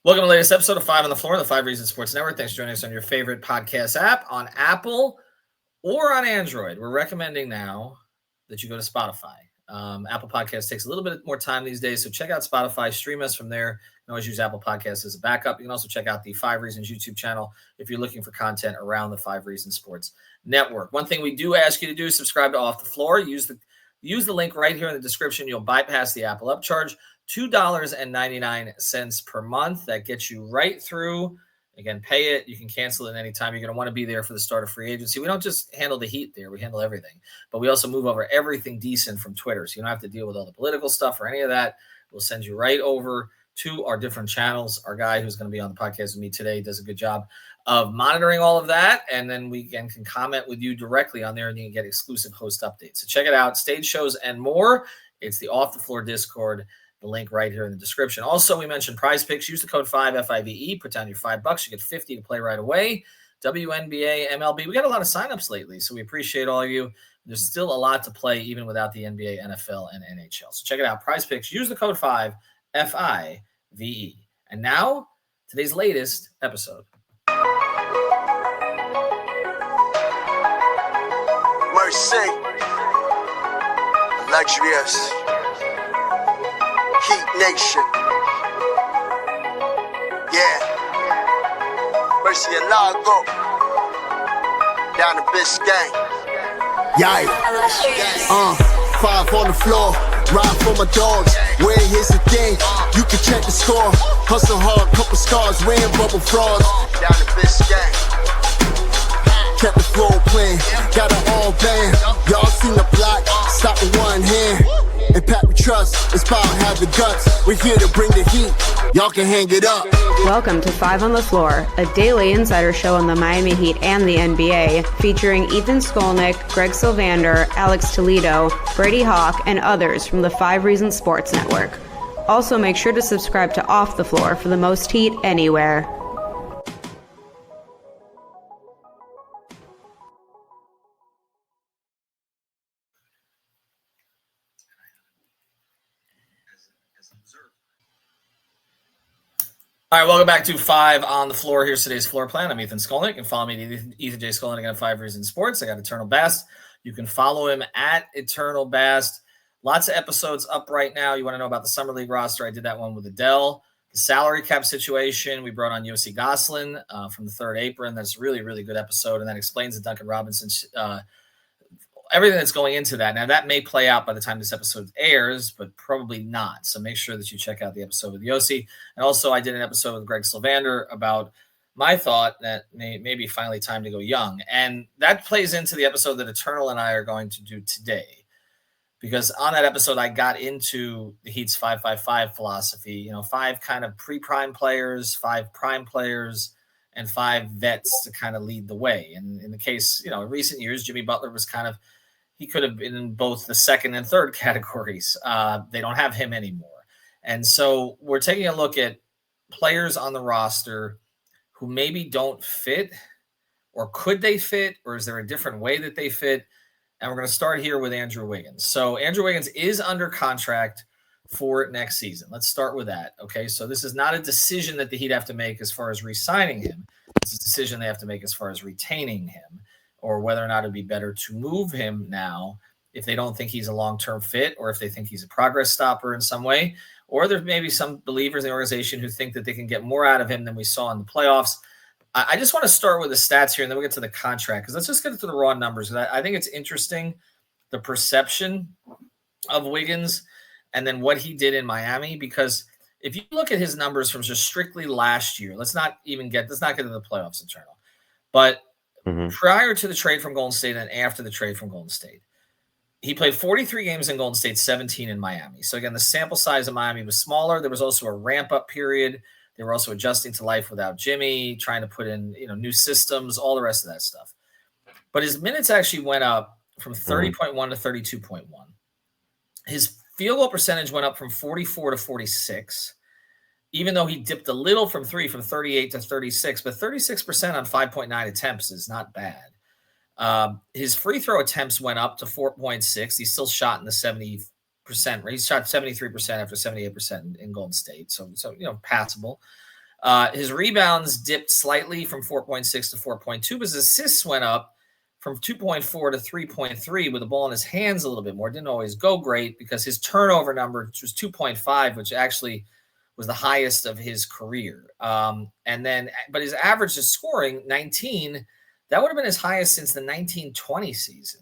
Welcome to the latest episode of 5 on the Floor, the 5 Reasons Sports Network. Thanks for joining us on your favorite podcast app, on Apple or on Android. We're recommending now that you go to Spotify. Apple Podcasts takes a little bit more time these days, so check out Spotify. Stream us from there. You can always use Apple Podcasts as a backup. You can also check out the 5 Reasons YouTube channel if you're looking for content around the 5 Reasons Sports Network. One thing we do ask you to do is subscribe to Off the Floor. Use the link right here in the description. You'll bypass the Apple upcharge. $2.99 per month. That gets you right through. Again, pay it. You can cancel it anytime. You're going to want to be there for the start of free agency. We don't just handle the heat there. We handle everything. But we also move over everything decent from Twitter. So you don't have to deal with all the political stuff or any of that. We'll send you right over to our different channels. Our guy who's going to be on the podcast with me today does a good job of monitoring all of that. And then we can comment with you directly on there, and you can get exclusive host updates. So check it out. Stage shows and more. It's the Off the Floor Discord. The link right here in the description. Also, we mentioned Prize Picks. Use the code 5 FIVE. Put down your $5. You get 50 to play right away. WNBA, MLB. We got a lot of signups lately, so we appreciate all of you. There's still a lot to play even without the NBA, NFL, and NHL. So check it out. Prize Picks. Use the code 5 FIVE. And now, today's latest episode. Mercy. Luxurious. Heat Nation. Yeah. Mercy and Lago. Down to Biscayne. Yikes. 5 on the floor. Ride for my dogs. Where here's the thing. You can check the score. Hustle hard, couple scars. Wearing bubble frauds. Down to Biscayne. Kept the flow playing. Got it all band. Y'all seen the block. Stop with one hand. And Pat, we trust, it's power, have the guts. We're here to bring the heat, y'all can hang it up. Welcome to 5 on the Floor, a daily insider show on the Miami Heat and the NBA, featuring Ethan Skolnick, Greg Sylvander, Alex Toledo, Brady Hawk, and others from the 5 Reasons Sports Network. Also, make sure to subscribe to Off the Floor for the most heat anywhere. All right, welcome back to 5 on the Floor. Here's today's floor plan. I'm Ethan Skolnick. You can follow me at Ethan J. Skolnick on 5 Reasons Sports. I got Eternal Bast. You can follow him at Eternal Bast. Lots of episodes up right now. You want to know about the Summer League roster? I did that one with Adele. The salary cap situation. We brought on Yossi Goslin from the Third Apron. That's a really, really good episode, and that explains the Duncan Robinson everything that's going into that. Now, that may play out by the time this episode airs, but probably not. So make sure that you check out the episode with Yossi. And also, I did an episode with Greg Sylvander about my thought that maybe finally time to go young. And that plays into the episode that Eternal and I are going to do today. Because on that episode, I got into the Heat's 5-5-5 philosophy. 5 kind of pre-prime players, 5 prime players, and 5 vets to kind of lead the way. And in the case, in recent years, Jimmy Butler was he could have been in both the second and third categories. They don't have him anymore. And so we're taking a look at players on the roster who maybe don't fit, or could they fit, or is there a different way that they fit? And we're going to start here with Andrew Wiggins. So Andrew Wiggins is under contract for next season. Let's start with that. Okay, so this is not a decision that the Heat have to make as far as re-signing him. It's a decision they have to make as far as retaining him, or whether or not it'd be better to move him now if they don't think he's a long-term fit, or if they think he's a progress stopper in some way, or there may be some believers in the organization who think that they can get more out of him than we saw in the playoffs. I just want to start with the stats here, and then we'll get to the contract, because let's just get to the raw numbers. I think it's interesting, the perception of Wiggins and then what he did in Miami, because if you look at his numbers from just strictly last year, let's not get to the playoffs, Eternal, but prior to the trade from Golden State and after the trade from Golden State, he played 43 games in Golden State, 17 in Miami. So again, the sample size of Miami was smaller. There was also a ramp-up period. They were also adjusting to life without Jimmy, trying to put in new systems, all the rest of that stuff. But his minutes actually went up from 30.1 to 32.1. His field goal percentage went up from 44 to 46. Even though he dipped a little from 38 to 36, but 36% on 5.9 attempts is not bad. His free throw attempts went up to 4.6. He still shot in the 70% range. He shot 73% after 78% in Golden State. So passable. His rebounds dipped slightly from 4.6 to 4.2, but his assists went up from 2.4 to 3.3 with the ball in his hands a little bit more. Didn't always go great because his turnover number, which was 2.5, which actually was the highest of his career. But his average of scoring, 19, that would have been his highest since the 1920 season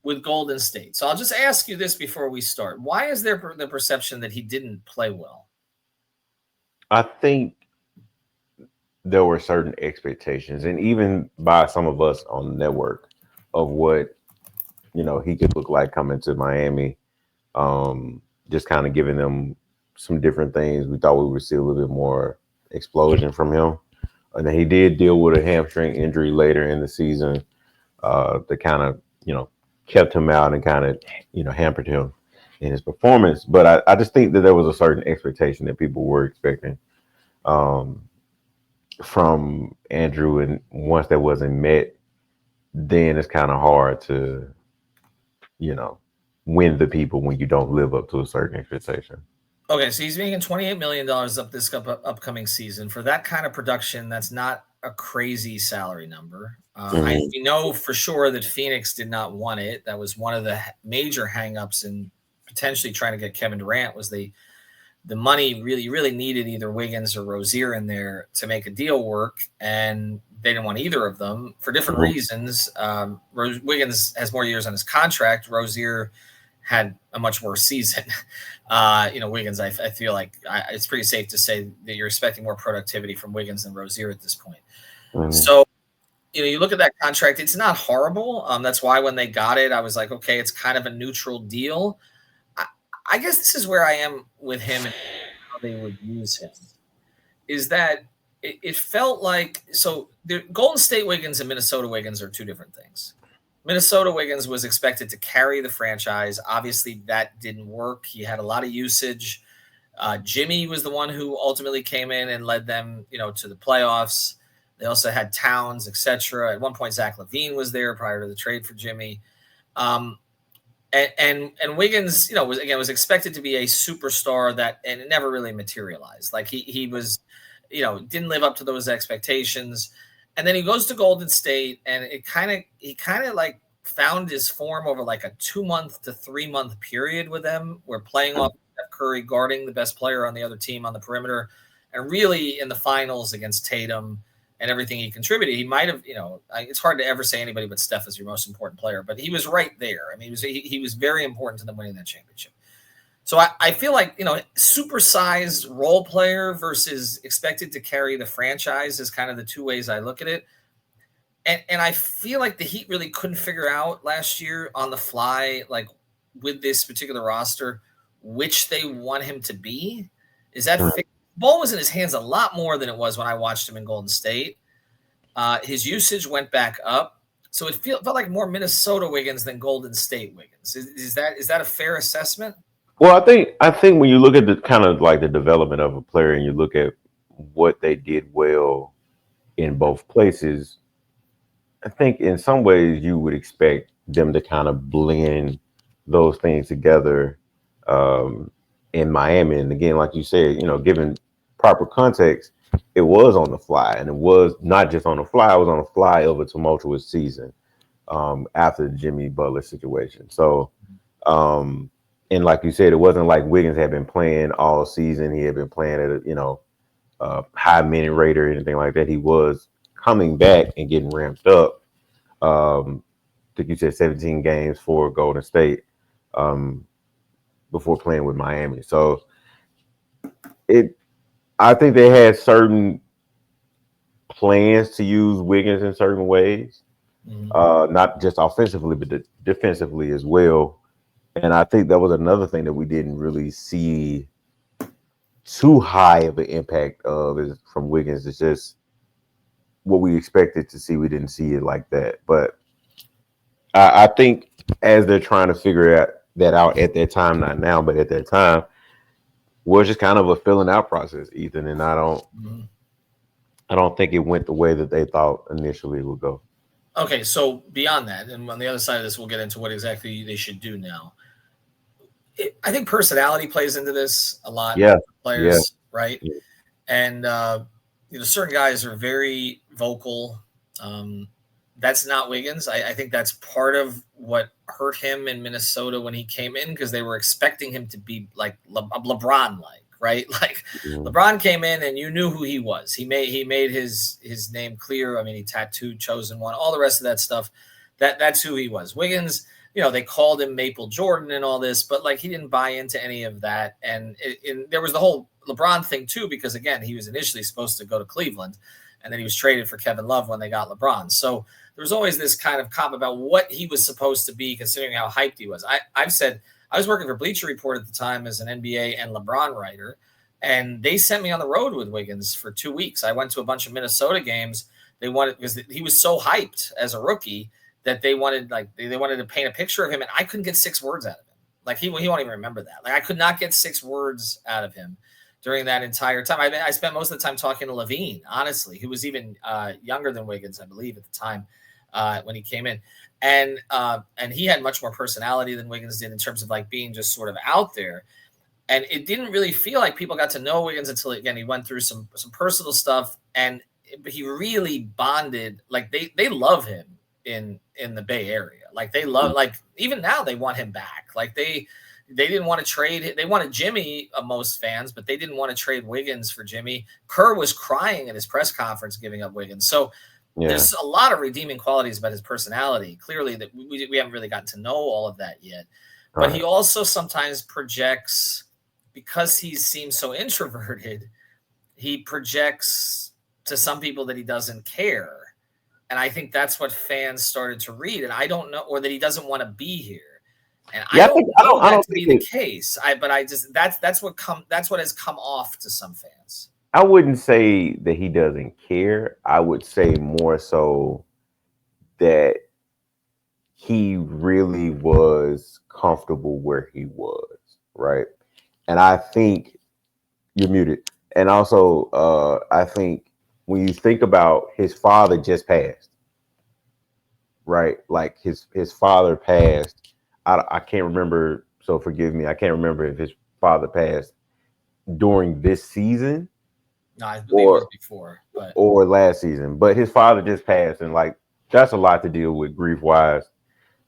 with Golden State. So I'll just ask you this before we start. Why is there the perception that he didn't play well? I think there were certain expectations, and even by some of us on the network, of what he could look like coming to Miami. Just kind of giving them some different things. We thought we would see a little bit more explosion from him, and then he did deal with a hamstring injury later in the season that kind of kept him out and kind of hampered him in his performance. But I just think that there was a certain expectation that people were expecting from Andrew, and once that wasn't met, then it's kind of hard to win the people when you don't live up to a certain expectation. Okay, so he's making $28 million up this upcoming season. For that kind of production, that's not a crazy salary number. We know for sure that Phoenix did not want it. That was one of the major hangups in potentially trying to get Kevin Durant, was the money really needed either Wiggins or Rozier in there to make a deal work, and they didn't want either of them for different reasons. Wiggins has more years on his contract. Rozier had a much worse season. Wiggins, I feel like it's pretty safe to say that you're expecting more productivity from Wiggins than Rozier at this point. So, you look at that contract, it's not horrible. That's why when they got it, I was like, okay, it's kind of a neutral deal. I guess this is where I am with him and how they would use him, is that it felt like, so the Golden State Wiggins and Minnesota Wiggins are two different things. Minnesota Wiggins was expected to carry the franchise. Obviously, that didn't work. He had a lot of usage. Jimmy was the one who ultimately came in and led them, to the playoffs. They also had Towns, etc. At one point, Zach LaVine was there prior to the trade for Jimmy. And Wiggins, was expected to be a superstar and it never really materialized. Like he was, didn't live up to those expectations. And then he goes to Golden State, and he kind of like found his form over like a 2-month to 3-month period with them. We're playing off Steph Curry, guarding the best player on the other team on the perimeter, and really in the finals against Tatum and everything he contributed, he might have, it's hard to ever say anybody but Steph is your most important player, but he was right there. I mean, he was very important to them winning that championship. So I feel like, supersized role player versus expected to carry the franchise is kind of the two ways I look at it. And I feel like the Heat really couldn't figure out last year on the fly, like with this particular roster, which they want him to be. Is that ball was in his hands a lot more than it was when I watched him in Golden State. His usage went back up. So it felt like more Minnesota Wiggins than Golden State Wiggins. Is that a fair assessment? Well, I think when you look at the kind of like the development of a player and you look at what they did well in both places, I think in some ways you would expect them to kind of blend those things together in Miami. And again, like you said, given proper context, it was on the fly, and it was not just on the fly, it was on the fly of a tumultuous season after the Jimmy Butler situation. So, and like you said, it wasn't like Wiggins had been playing all season. He had been playing at a high minute rate or anything like that. He was coming back and getting ramped up. I think you said 17 games for Golden State before playing with Miami. So I think they had certain plans to use Wiggins in certain ways, not just offensively, but defensively as well. And I think that was another thing that we didn't really see too high of an impact of is from Wiggins. It's just what we expected to see. We didn't see it like that. But I think as they're trying to figure that out at that time, not now, but at that time, was just kind of a filling out process, Ethan. And I don't think it went the way that they thought initially it would go. Okay, so beyond that, and on the other side of this, we'll get into what exactly they should do now. I think personality plays into this a lot. Yeah, Players, right? And, certain guys are very vocal. That's not Wiggins. I think that's part of what hurt him in Minnesota when he came in, because they were expecting him to be like LeBron-like, right? Like LeBron came in and you knew who he was. He made his name clear. I mean, he tattooed Chosen One, all the rest of that stuff. That's who he was. Wiggins, they called him Maple Jordan and all this, but like he didn't buy into any of that. And there was the whole LeBron thing too, because again, he was initially supposed to go to Cleveland, and then he was traded for Kevin Love when they got LeBron. So there was always this kind of cop about what he was supposed to be, considering how hyped he was. I've said I was working for Bleacher Report at the time as an NBA and LeBron writer, and they sent me on the road with Wiggins for 2 weeks. I went to a bunch of Minnesota games. They wanted, because he was so hyped as a rookie, that they wanted to paint a picture of him, and I couldn't get 6 words out of him. Like he won't even remember that. Like I could not get 6 words out of him during that entire time. I spent most of the time talking to Levine, honestly, who was even younger than Wiggins, I believe, at the time when he came in. And he had much more personality than Wiggins did in terms of like being just sort of out there. And it didn't really feel like people got to know Wiggins until, again, he went through some personal stuff, and he really bonded. Like they love him in the Bay Area. Like they love, like even now they want him back. Like they didn't want to trade. They wanted Jimmy, most fans, but they didn't want to trade Wiggins for Jimmy. Kerr was crying at his press conference giving up Wiggins. So there's a lot of redeeming qualities about his personality. Clearly that we haven't really gotten to know all of that yet. But he also sometimes projects, because he seems so introverted, he projects to some people that he doesn't care. And I think that's what fans started to read. And I don't know, or that he doesn't want to be here. And I don't know that to be the case. That's what has come off to some fans. I wouldn't say that he doesn't care. I would say more so that he really was comfortable where he was, right? And I think you're muted. And also, I think when you think about his father just passed, right? Like his father passed. I can't remember, so forgive me. I can't remember if his father passed during this season. No, I believe it was before, or last season. But his father just passed, and like that's a lot to deal with grief-wise.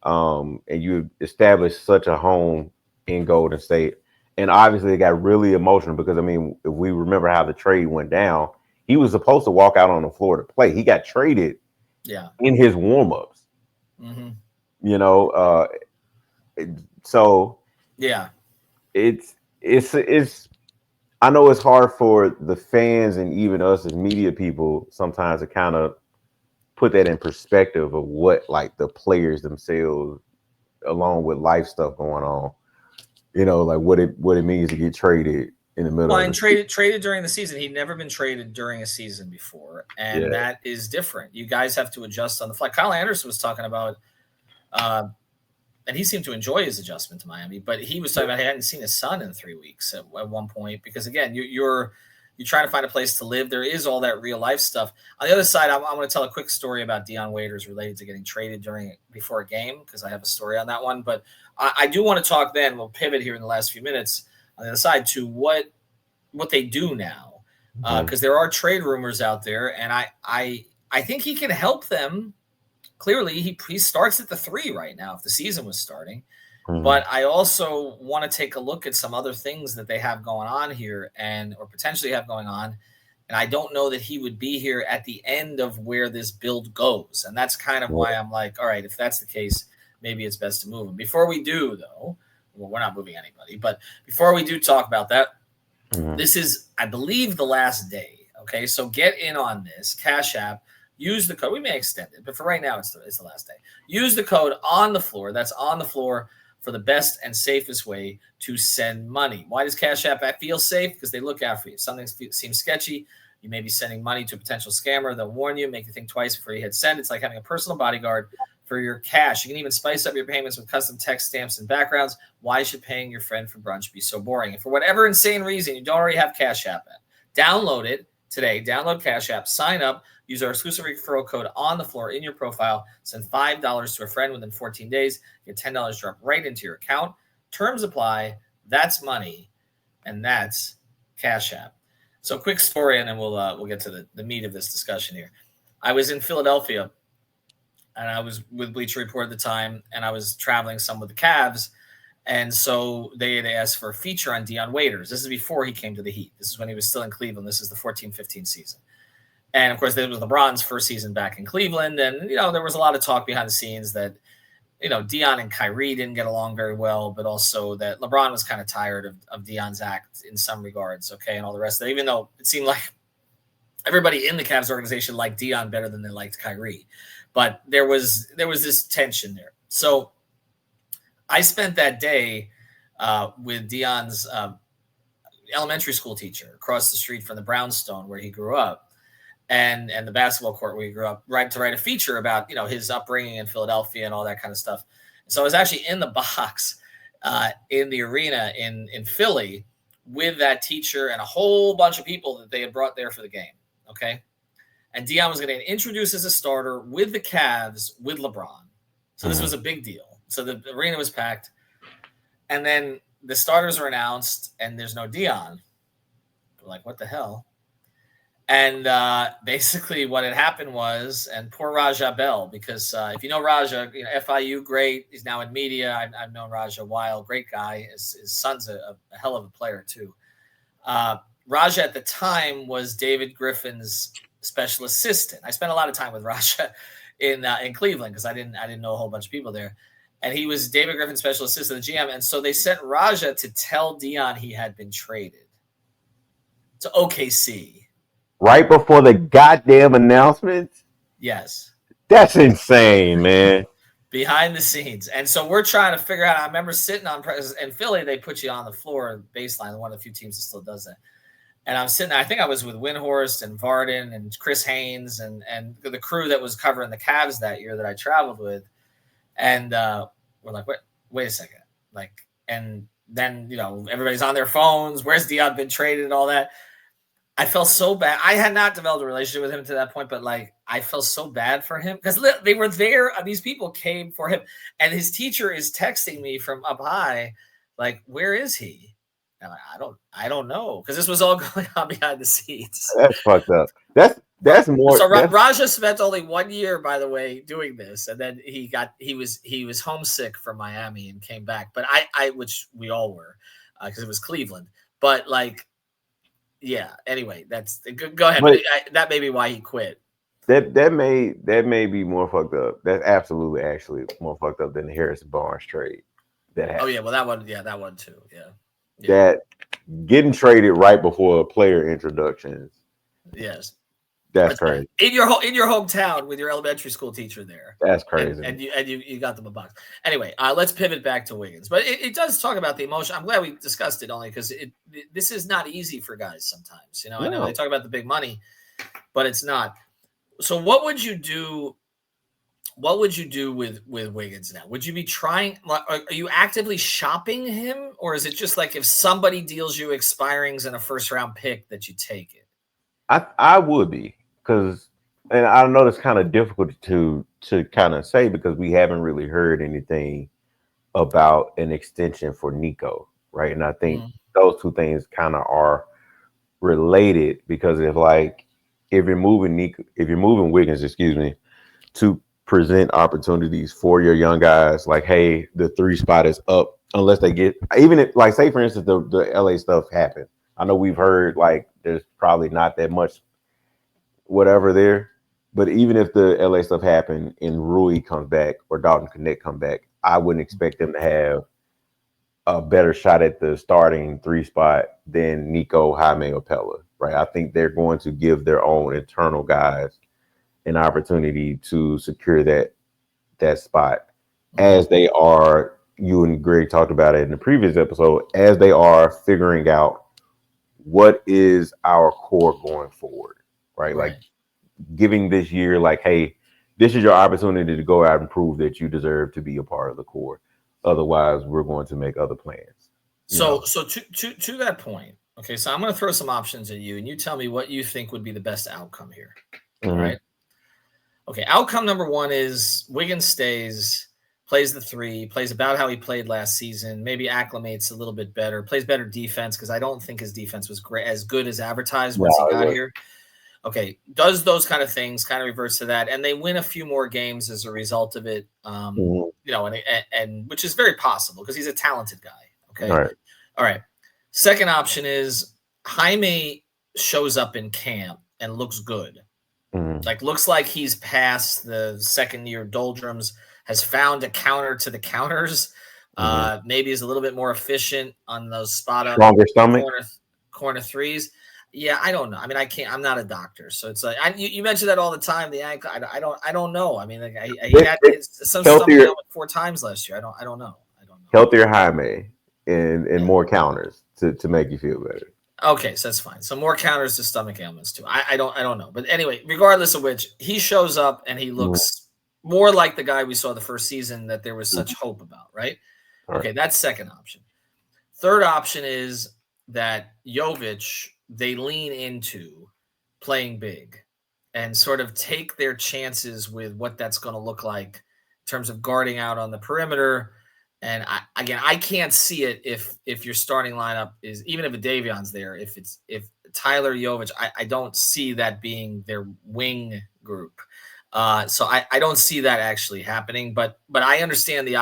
And you established such a home in Golden State, and obviously it got really emotional because I mean, if we remember how the trade went down, he was supposed to walk out on the floor to play. He got traded, in his warm-ups. Mm-hmm. So it's I know it's hard for the fans and even us as media people sometimes to kind of put that in perspective of what like the players themselves, along with life stuff going on, like what it means to get traded in the middle. Well, and traded during the season. He'd never been traded during a season before, and that is different. You guys have to adjust on the fly. Kyle Anderson was talking about, and he seemed to enjoy his adjustment to Miami, but he was talking about he hadn't seen his son in 3 weeks at one point, because again, you're trying to find a place to live. There is all that real life stuff. On the other side, I'm going to tell a quick story about Dion Waiters related to getting traded before a game, because I have a story on that one. But I do want to talk then, we'll pivot here in the last few minutes on the other side to what they do now, because there are trade rumors out there, and I think he can help them. Clearly, he starts at the 3 right now if the season was starting. Mm-hmm. But I also want to take a look at some other things that they have going on here or potentially have going on. And I don't know that he would be here at the end of where this build goes. And that's kind of why I'm like, all right, if that's the case, maybe it's best to move him. Before we do, though, well, we're not moving anybody. But before we do talk about that, this is, I believe, the last day. Okay, so get in on this. Cash App. Use the code. We may extend it, but for right now, it's the last day. Use the code on the floor. That's on the floor for the best and safest way to send money. Why does Cash App feel safe? Because they look out for you. If something seems sketchy, you may be sending money to a potential scammer. They'll warn you, make you think twice before you hit send. It's like having a personal bodyguard for your cash. You can even spice up your payments with custom text stamps and backgrounds. Why should paying your friend for brunch be so boring? And for whatever insane reason you don't already have Cash App, download it today. Download Cash App. Sign up. Use our exclusive referral code on the floor in your profile. Send $5 to a friend within 14 days. Get $10 dropped right into your account. Terms apply. That's money, and that's Cash App. So quick story, and then we'll get to the meat of this discussion here. I was in Philadelphia, and I was with Bleacher Report at the time, and I was traveling some with the Cavs, and so they asked for a feature on Dion Waiters. This is before he came to the Heat. This is when he was still in Cleveland. This is the 14-15 season. And, of course, this was LeBron's first season back in Cleveland, and, there was a lot of talk behind the scenes that, Dion and Kyrie didn't get along very well, but also that LeBron was kind of tired of Dion's act in some regards, okay, and all the rest of it, even though it seemed like everybody in the Cavs organization liked Dion better than they liked Kyrie. But there was this tension there. So I spent that day with Dion's elementary school teacher across the street from the Brownstone where he grew up, and the basketball court where he grew up, to write a feature about, his upbringing in Philadelphia and all that kind of stuff. So I was actually in the box in the arena in Philly with that teacher and a whole bunch of people that they had brought there for the game. Okay. And Dion was going to introduce as a starter with the Cavs with LeBron. So this was a big deal. So the arena was packed. And then the starters are announced and there's no Dion. We're like, what the hell? And basically what had happened was, and poor Raja Bell, because if you know Raja, FIU, great. He's now in media. I've known Raja a while. Great guy. His son's a hell of a player too. Raja at the time was David Griffin's special assistant. I spent a lot of time with Raja in Cleveland because I didn't know a whole bunch of people there. And he was David Griffin's special assistant, the GM. And so they sent Raja to tell Dion he had been traded to OKC. Right before the goddamn announcement? Yes. That's insane, man. Behind the scenes. And so we're trying to figure out, I remember sitting in Philly, they put you on the floor, baseline, one of the few teams that still does that. And I'm sitting, I think I was with Windhorst and Varden and Chris Haynes and the crew that was covering the Cavs that year that I traveled with. And we're like, wait a second. Like, and then, everybody's on their phones. Where's Dion been traded and all that? I felt so bad. I had not developed a relationship with him to that point, but I felt so bad for him because they were there. These people came for him, and his teacher is texting me from up high, like, where is he? And I'm like, I don't know, because this was all going on behind the scenes. That's fucked up. That's more. So Raja spent only 1 year, by the way, doing this, and then he was homesick from Miami and came back. But I which we all were, because it was Cleveland. But yeah. Anyway, that's go ahead. But that may be why he quit. That may be more fucked up. That's absolutely actually more fucked up than the Harrison Barnes trade. That happened. Oh yeah, well that one too. Yeah. That getting traded right before player introductions. Yes. That's crazy. In your hometown with your elementary school teacher there. That's crazy. And you got them a box. Anyway, let's pivot back to Wiggins. But it does talk about the emotion. I'm glad we discussed it only because this is not easy for guys sometimes. I know they talk about the big money, but it's not. So what would you do? What would you do with Wiggins now? Would you be trying? Are you actively shopping him, or is it just like if somebody deals you expirings and a first round pick that you take it? I would be. Because, and I know it's kind of difficult to kind of say because we haven't really heard anything about an extension for Nico, right? And I think those two things kind of are related because if you're moving Wiggins, to present opportunities for your young guys, like, hey, the 3 spot is up unless they get, even if, say for instance, the LA stuff happened. I know we've heard there's probably not that much whatever there, but even if the LA stuff happened and Rui comes back or Dalton Connect come back, I wouldn't expect them to have a better shot at the starting 3 spot than Nico, Jaime, or Pella, right? I think they're going to give their own internal guys an opportunity to secure that spot as they are, you and Greg talked about it in the previous episode, as they are figuring out what is our core going forward. Right? Giving this year, hey, this is your opportunity to go out and prove that you deserve to be a part of the core. Otherwise, we're going to make other plans. So to that point, okay, so I'm going to throw some options at you, and you tell me what you think would be the best outcome here. All right. Okay, outcome number 1 is Wiggins stays. plays the 3, plays about how he played last season, maybe acclimates a little bit better, plays better defense because I don't think his defense was great, as good as advertised once he got here. Okay, does those kind of things, kind of reverts to that, and they win a few more games as a result of it. You know, and which is very possible because he's a talented guy. Okay, all right. Second option is Jaime shows up in camp and looks good. Like looks like he's past the second year doldrums, has found a counter to the counters. Maybe is a little bit more efficient on those spot up stronger stomach corner threes. Yeah, I don't know. I mean, I'm not a doctor, so it's like you mention that all the time. The ankle, I don't know. I mean, like he had some stomach ailment 4 times last year. I don't know. Healthier Jaime and more counters to make you feel better. Okay, so that's fine. So more counters to stomach ailments too. I don't know, but anyway, regardless of which, he shows up and he looks more like the guy we saw the first season that there was such hope about. Right? Okay, that's second option. Third option is that Jovic, they lean into playing big and sort of take their chances with what that's going to look like in terms of guarding out on the perimeter. And I can't see it if your starting lineup is, even if a Davion's there, if Tyler Jovic, I don't see that being their wing group. So I don't see that actually happening, but I understand the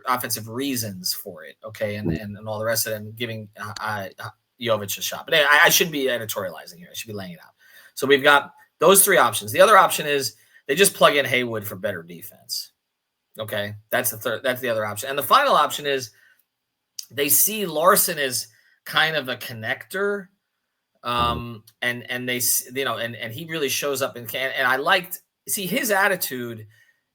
offensive reasons for it. Okay. And all the rest of them giving Jovic a shot, but I shouldn't be editorializing here. I should be laying it out. So we've got those 3 options. The other option is they just plug in Haywood for better defense. Okay, that's the other option. And the final option is they see Larson as kind of a connector. And they, you know, and he really shows up and I liked, see his attitude.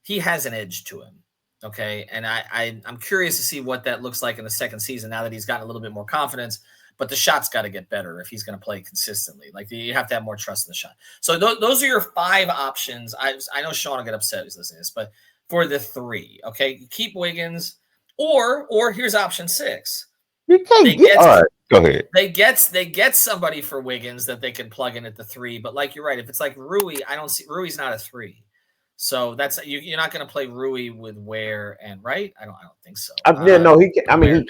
He has an edge to him. Okay. And I'm curious to see what that looks like in the second season now that he's gotten a little bit more confidence, but the shot's got to get better if he's going to play consistently. Like you have to have more trust in the shot. So those are your 5 options. I know Sean will get upset if he's listening to this, but for the 3, okay, you keep Wiggins, or here's option 6. You can't all right, go ahead. They get somebody for Wiggins that they can plug in at the 3, but like you're right, if it's like Rui, I don't see Rui's not a 3, so that's you're not going to play Rui with Ware and right. I don't think so. No, he can. I mean,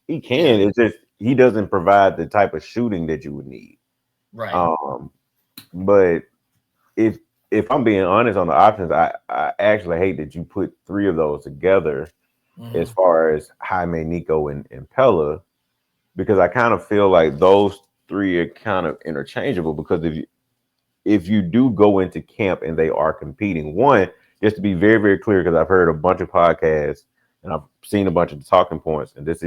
he can. It's just he doesn't provide the type of shooting that you would need. Right. But if I'm being honest on the options, I actually hate that you put 3 of those together as far as Jaime, Nico, and Pella, because I kind of feel like those 3 are kind of interchangeable, because if you do go into camp and they are competing, one, just to be very, very clear, because I've heard a bunch of podcasts and I've seen a bunch of talking points, and this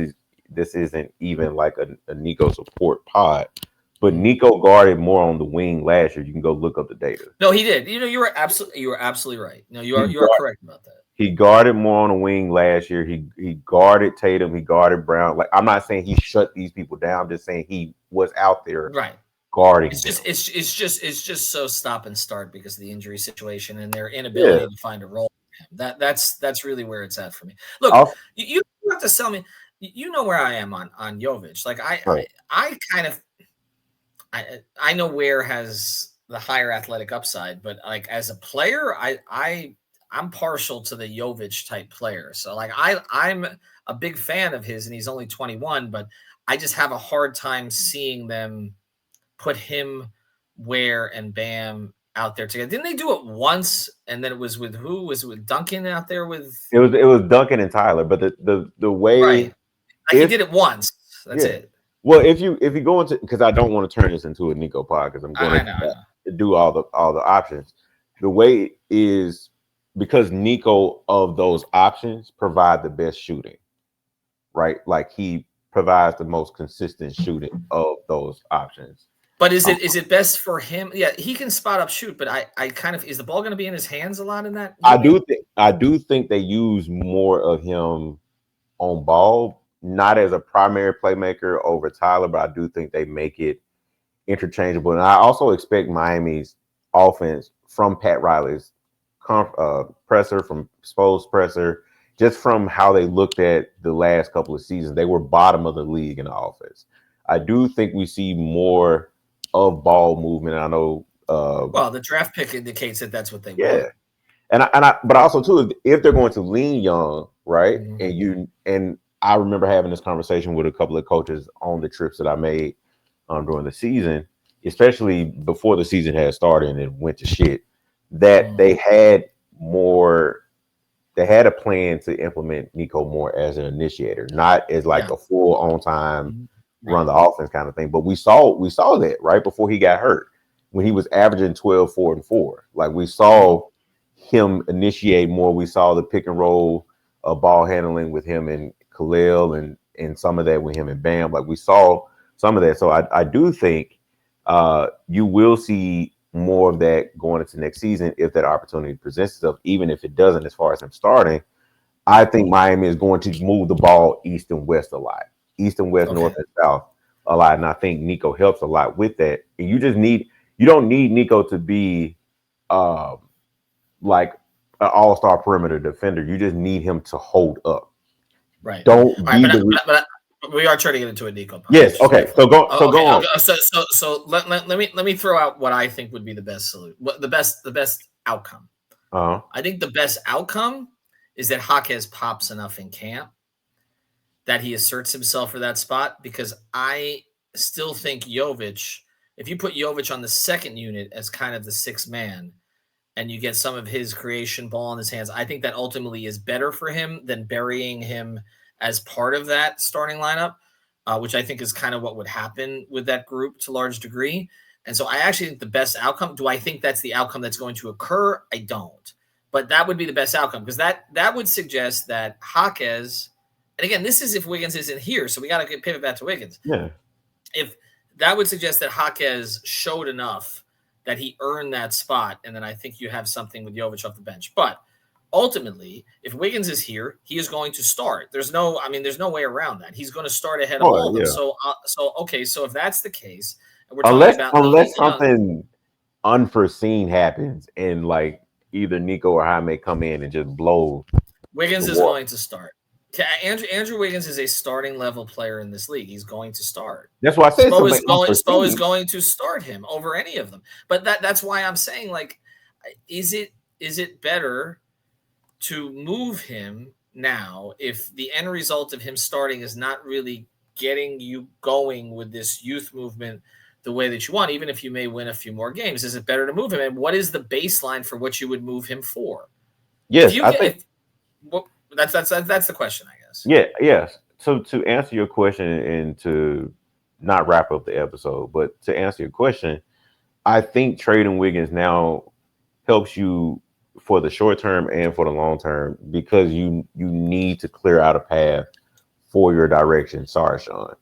isn't even like a Nico support pod. But Nico guarded more on the wing last year. You can go look up the data. No, he did. You know, you were absolutely right. No, you are correct about that. He guarded more on the wing last year. He guarded Tatum. He guarded Brown. Like, I'm not saying he shut these people down. I'm just saying he was out there guarding. It's just so stop and start because of the injury situation and their inability to find a role. That's really where it's at for me. Look, you have to sell me. You know where I am on Jovic. Like I kind of. I know Ware has the higher athletic upside, but like as a player, I'm partial to the Jovic type player. So like I'm a big fan of his, and he's only 21, but I just have a hard time seeing them put him, Ware, and Bam out there together. Didn't they do it once? And then it was with who? Was it with Duncan out there with? It was Duncan and Tyler, but the way like he did it once. That's it. Well, if you go into, because I don't want to turn this into a Nico pod, because I'm going to do all the options. The way is because Nico of those options provide the best shooting, right? Like he provides the most consistent shooting of those options. But is it best for him? Yeah, he can spot up shoot, but I kind of, is the ball going to be in his hands a lot in that? I do think they use more of him on ball. Not as a primary playmaker over Tyler, but I do think they make it interchangeable. And I also expect Miami's offense from Pat Riley's presser, from Spo's presser, just from how they looked at the last couple of seasons. They were bottom of the league in the offense. I do think we see more of ball movement. I know. Well, the draft pick indicates that that's what they want. but also too, if they're going to lean young, right? Mm-hmm. And I remember having this conversation with a couple of coaches on the trips that I made during the season, especially before the season had started and it went to shit, that they had a plan to implement Nico more as an initiator, not as like a full on time run the offense kind of thing. But we saw that right before he got hurt when he was averaging 12, 4, and 4. Like we saw him initiate more. We saw the pick and roll ball handling with him and Khalil and some of that with him and Bam. Like we saw some of that. So I do think you will see more of that going into next season if that opportunity presents itself, even if it doesn't as far as him starting. I think Miami is going to move the ball east and west a lot, east and west, north and south a lot. And I think Nico helps a lot with that. And you don't need Nico to be like an all-star perimeter defender. You just need him to hold up. Right. Don't be but we are trying to get into a Nico. Yes. Okay. So go on. So let me throw out what I think would be the best solution. The best outcome. I think the best outcome is that Jaquez pops enough in camp that he asserts himself for that spot, because I still think Jovic, if you put Jovic on the second unit as kind of the sixth man and you get some of his creation ball in his hands, I think that ultimately is better for him than burying him as part of that starting lineup, which I think is kind of what would happen with that group to a large degree. And so I actually think the best outcome, do I think that's the outcome that's going to occur? I don't. But that would be the best outcome, because that would suggest that Jaquez, and again, this is if Wiggins isn't here, so we got to pivot back to Wiggins. Yeah. If that would suggest that Jaquez showed enough that he earned that spot, and then I think you have something with Jovic off the bench. But ultimately, if Wiggins is here, he is going to start. There's no way around that. He's going to start ahead of all of them. Yeah. So if that's the case, and we're talking about unless something unforeseen happens and like either Nico or Jaime come in and just blow, Wiggins is going to start. Andrew Wiggins is a starting level player in this league. He's going to start. That's why I said Spo is going to start him over any of them. But that's why I'm saying, like, is it better to move him now if the end result of him starting is not really getting you going with this youth movement the way that you want, even if you may win a few more games? Is it better to move him? And what is the baseline for what you would move him for? Yes, that's the question, I guess. Yeah, yes. So to answer your question and to not wrap up the episode, but to answer your question, I think trading Wiggins now helps you for the short term and for the long term, because you need to clear out a path for your direction. Sorry, Sean.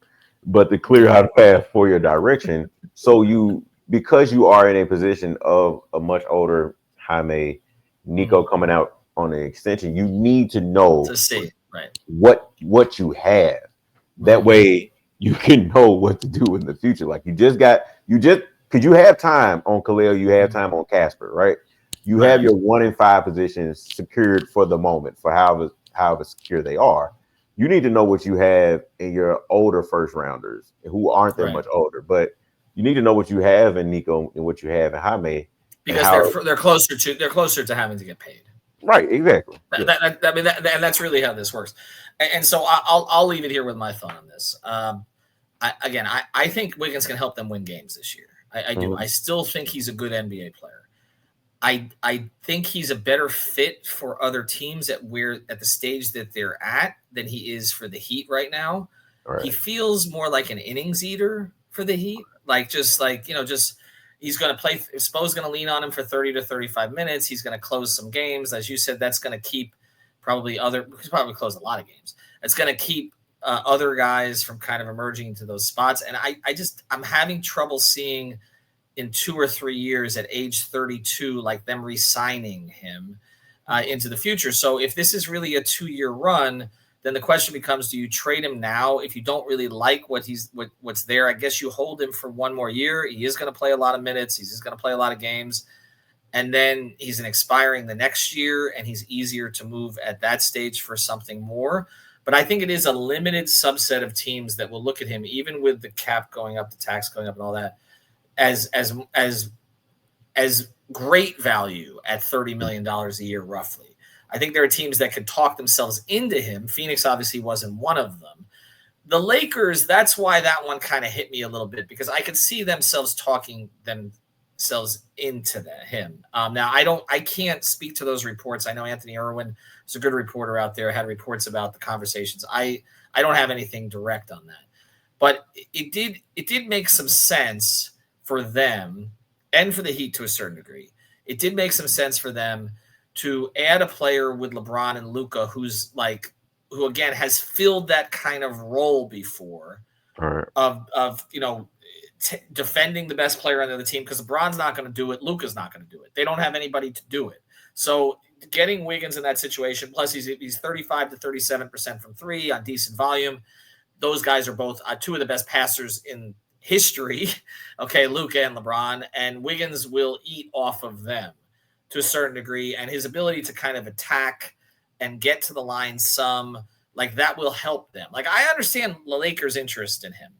But to clear out a path for your direction, because you are in a position of a much older Jaime, Nico coming out on an extension, you need to know what you have. That way you can know what to do in the future. Like because you have time on Khalil, you have time on Casper, right? You have your 1 in 5 positions secured for the moment, for however secure they are. You need to know what you have in your older first rounders who aren't that much older, but you need to know what you have in Nico and what you have in Jaime, because they're closer to having to get paid. Right, exactly. And that's really how this works. And so I'll leave it here with my thought on this. I think Wiggins can help them win games this year. I do. I still think he's a good NBA player. I think he's a better fit for other teams at the stage that they're at than he is for the Heat right now. Right. He feels more like an innings eater for the Heat. He's going to play. If Spo's going to lean on him for 30 to 35 minutes, he's going to close some games. As you said, that's going to keep he's probably closed a lot of games. It's going to keep other guys from kind of emerging into those spots. And I'm having trouble seeing in 2 or 3 years at age 32, like them re-signing him into the future. So if this is really a 2-year run, then the question becomes, do you trade him now? If you don't really like what's there, I guess you hold him for 1 more year. He is going to play a lot of minutes. He's just going to play a lot of games. And then he's expiring the next year, and he's easier to move at that stage for something more. But I think it is a limited subset of teams that will look at him, even with the cap going up, the tax going up and all that, as great value at $30 million a year, roughly. I think there are teams that could talk themselves into him. Phoenix obviously wasn't one of them. The Lakers, that's why that one kind of hit me a little bit, because I could see themselves talking themselves into him. Now, I can't speak to those reports. I know Anthony Irwin is a good reporter out there, had reports about the conversations. I don't have anything direct on that. But it did make some sense for them and for the Heat to a certain degree. It did make some sense for them to add a player with LeBron and Luka who again has filled that kind of role before, right, of defending the best player on the other team, because LeBron's not going to do it, Luka's not going to do it. They don't have anybody to do it. So getting Wiggins in that situation, plus he's 35 to 37% from three on decent volume. Those guys are both two of the best passers in history. Okay, Luka and LeBron, and Wiggins will eat off of them to a certain degree, and his ability to kind of attack and get to the line like that will help them. Like, I understand the Lakers' interest in him.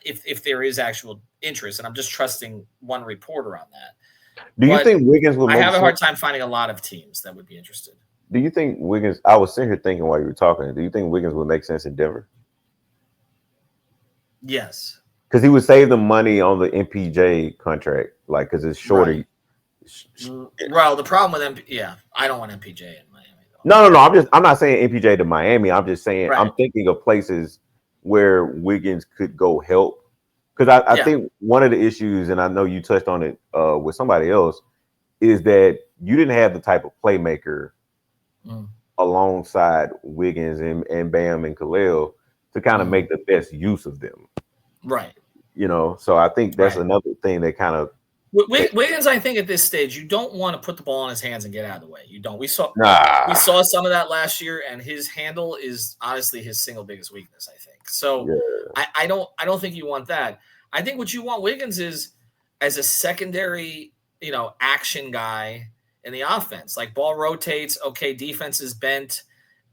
If there is actual interest, and I'm just trusting one reporter on that. Do you think Wiggins would? I have a hard time finding a lot of teams that would be interested. Do you think Wiggins? I was sitting here thinking while you were talking. Do you think Wiggins would make sense in Denver? Yes, because he would save the money on the MPJ contract, like because it's shorter. Right. Well, the problem with I don't want MPJ in Miami. No. I'm not saying MPJ to Miami. I'm just saying right. I'm thinking of places where Wiggins could go help. Because I think one of the issues, and I know you touched on it with somebody else, is that you didn't have the type of playmaker alongside Wiggins and Bam and Khalil to kind of make the best use of them. Right. So I think that's another thing that kind of Wiggins, I think at this stage, you don't want to put the ball in his hands and get out of the way. You don't. We saw some of that last year, and his handle is honestly his single biggest weakness, I think. So I don't think you want that. I think what you want Wiggins is as a secondary, action guy in the offense. Like, ball rotates, okay, defense is bent,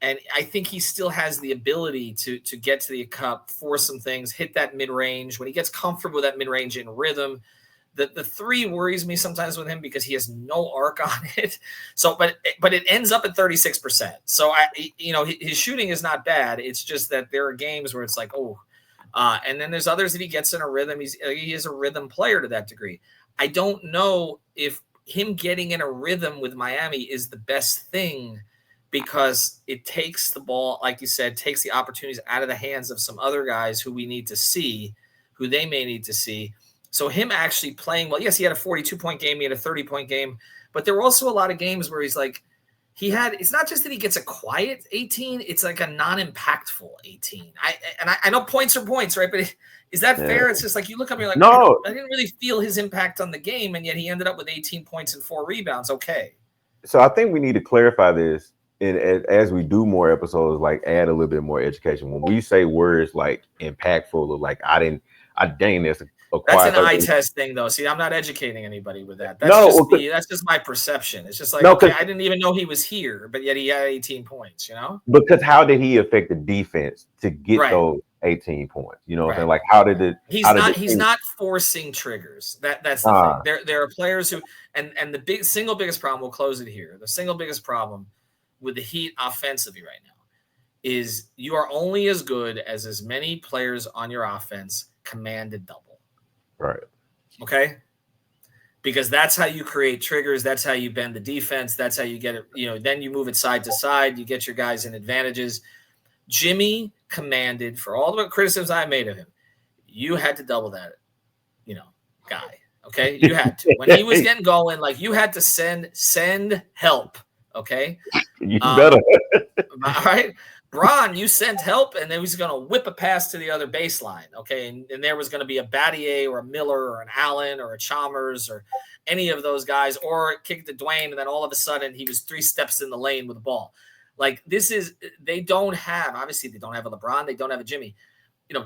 and I think he still has the ability to get to the cup, force some things, hit that mid-range. When he gets comfortable with that mid-range in rhythm, the three worries me sometimes with him because he has no arc on it. So, but it ends up at 36%. So his shooting is not bad. It's just that there are games where it's like, and then there's others that he gets in a rhythm. He is a rhythm player to that degree. I don't know if him getting in a rhythm with Miami is the best thing, because it takes the ball, like you said, takes the opportunities out of the hands of some other guys who we need to see, who they may need to see. So him actually playing well, yes, he had a 42-point game, he had a 30-point game, but there were also a lot of games where he's like, it's not just that he gets a quiet 18, it's like a non-impactful 18. I know points are points, right? But is that fair? It's just like you look up and you're like, no, I didn't really feel his impact on the game, and yet he ended up with 18 points and 4 rebounds. Okay. So I think we need to clarify this, and as we do more episodes, like add a little bit more education. When we say words like impactful or like that's an eye test thing, though. See, I'm not educating anybody with that. That's just my perception. It's just like, I didn't even know he was here, but yet he had 18 points, Because how did he affect the defense to get those 18 points? You know what I'm saying? Like, how did it? He's not forcing triggers. That's the thing. There are players who, and the single biggest problem, we'll close it here. The single biggest problem with the Heat offensively right now is you are only as good as many players on your offense command a double. Right. Okay. Because that's how you create triggers. That's how you bend the defense. That's how you get it. Then you move it side to side. You get your guys in advantages. Jimmy commanded, for all the criticisms I made of him, you had to double that, guy. Okay. You had to. When he was getting going, like, you had to send help. Okay. You better. All right. Bron, you sent help, and then he's going to whip a pass to the other baseline, okay? And there was going to be a Battier or a Miller or an Allen or a Chalmers or any of those guys, or kick to Dwayne, and then all of a sudden he was 3 steps in the lane with the ball. Like, they don't have a LeBron, they don't have a Jimmy.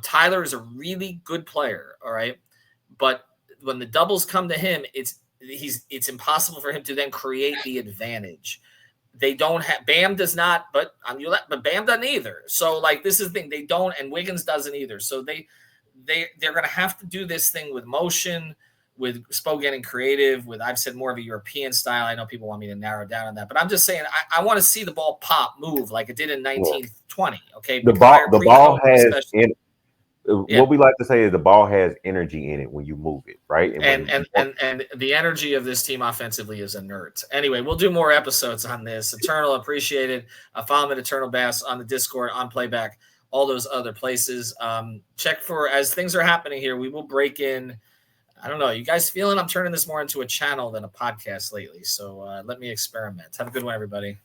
Tyler is a really good player, all right? But when the doubles come to him, it's impossible for him to then create the advantage. They don't have Bam does not, but Bam doesn't either. So, like, this is the thing, they don't, and Wiggins doesn't either. So they're going to have to do this thing with motion, with Spo getting creative, with I've said more of a European style. I know people want me to narrow down on that, but I'm just saying I want to see the ball pop, move like it did in 1920. Okay, the ball has Yeah. What we like to say is the ball has energy in it when you move it, right? And the energy of this team offensively is inert. Anyway, we'll do more episodes on this. Eternal, appreciate it. Follow me at Eternal Bast on the Discord, on Playback, all those other places. Check for, as things are happening here, we will break in. I don't know. You guys feeling I'm turning this more into a channel than a podcast lately. So let me experiment. Have a good one, everybody.